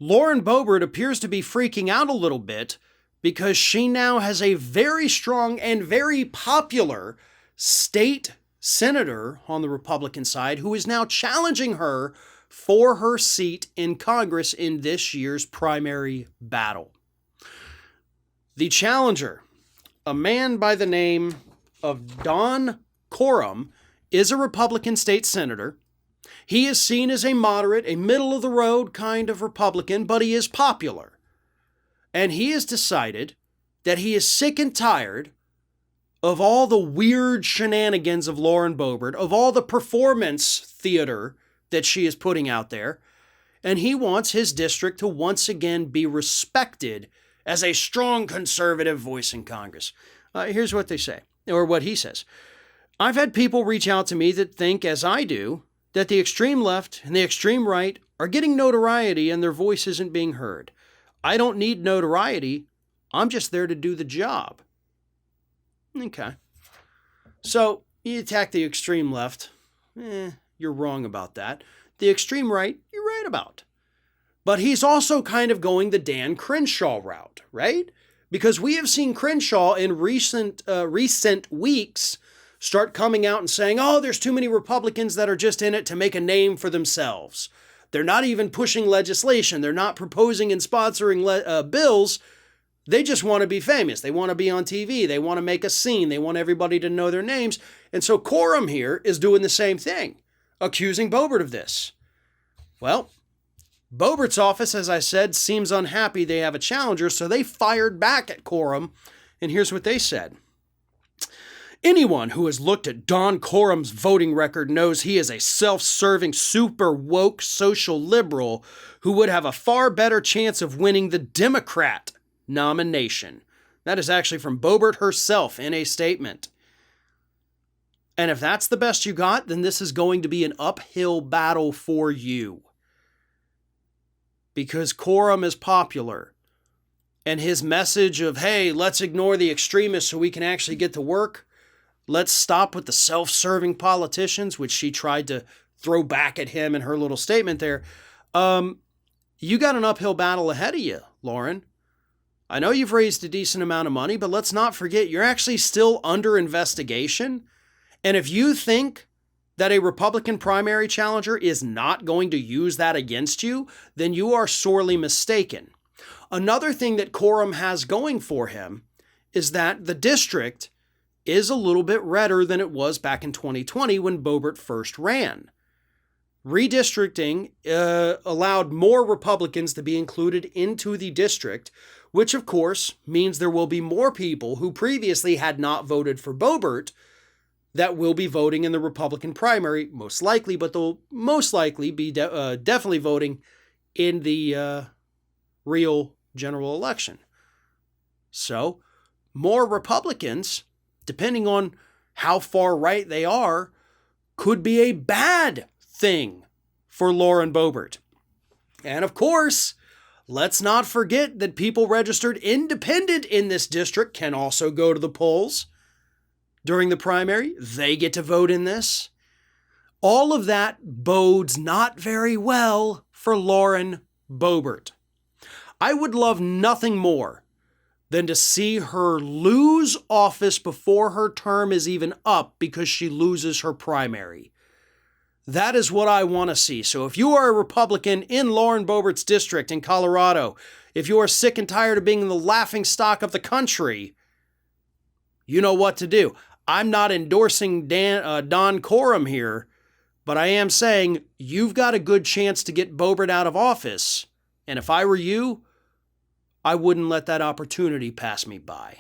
Lauren Boebert appears to be freaking out a little bit because she now has a very strong and very popular state senator on the Republican side who is now challenging her for her seat in Congress in this year's primary battle. The challenger, a man by the name of Don Coram, is a Republican state senator. He is seen as a moderate, a middle-of-the-road kind of Republican, but he is popular. And he has decided that he is sick and tired of all the weird shenanigans of Lauren Boebert, of all the performance theater that she is putting out there, and he wants his district to once again be respected as a strong conservative voice in Congress. Here's what they say, or what he says. I've had people reach out to me that think, as I do, that the extreme left and the extreme right are getting notoriety and their voice isn't being heard. I don't need notoriety. I'm just there to do the job. Okay. So you attack the extreme left. You're wrong about that. The extreme right, you're right about. But he's also kind of going the Dan Crenshaw route, right? Because we have seen Crenshaw in recent weeks start coming out and saying, oh, there's too many Republicans that are just in it to make a name for themselves. They're not even pushing legislation. They're not proposing and sponsoring bills. They just want to be famous. They want to be on TV. They want to make a scene. They want everybody to know their names. And so Corham here is doing the same thing, accusing Bobert of this. Well, Bobert's office, as I said, seems unhappy they have a challenger, so they fired back at Corham, and here's what they said. Anyone who has looked at Don Koram's voting record knows he is a self-serving, super woke social liberal who would have a far better chance of winning the Democrat nomination. That is actually from Bobert herself in a statement. And if that's the best you got, then this is going to be an uphill battle for you. Because Corham is popular. And his message of, hey, let's ignore the extremists so we can actually get to work. Let's stop with the self-serving politicians, which she tried to throw back at him in her little statement there. You got an uphill battle ahead of you, Lauren. I know you've raised a decent amount of money, but let's not forget you're actually still under investigation. And if you think that a Republican primary challenger is not going to use that against you, then you are sorely mistaken. Another thing that Corham has going for him is that the district is a little bit redder than it was back in 2020 when Bobert first ran. Redistricting allowed more Republicans to be included into the district, which of course means there will be more people who previously had not voted for Bobert that will be voting in the Republican primary, most likely, but they'll most likely be definitely voting in the real general election. So, more Republicans, depending on how far right they are, could be a bad thing for Lauren Boebert. And of course, let's not forget that people registered independent in this district can also go to the polls during the primary. They get to vote in this. All of that bodes not very well for Lauren Boebert. I would love nothing more than to see her lose office before her term is even up because she loses her primary. That is what I want to see. So if you are a Republican in Lauren Boebert's district in Colorado, if you are sick and tired of being the laughingstock of the country, you know what to do. I'm not endorsing Don Coram here, but I am saying you've got a good chance to get Bobert out of office. And if I were you, I wouldn't let that opportunity pass me by.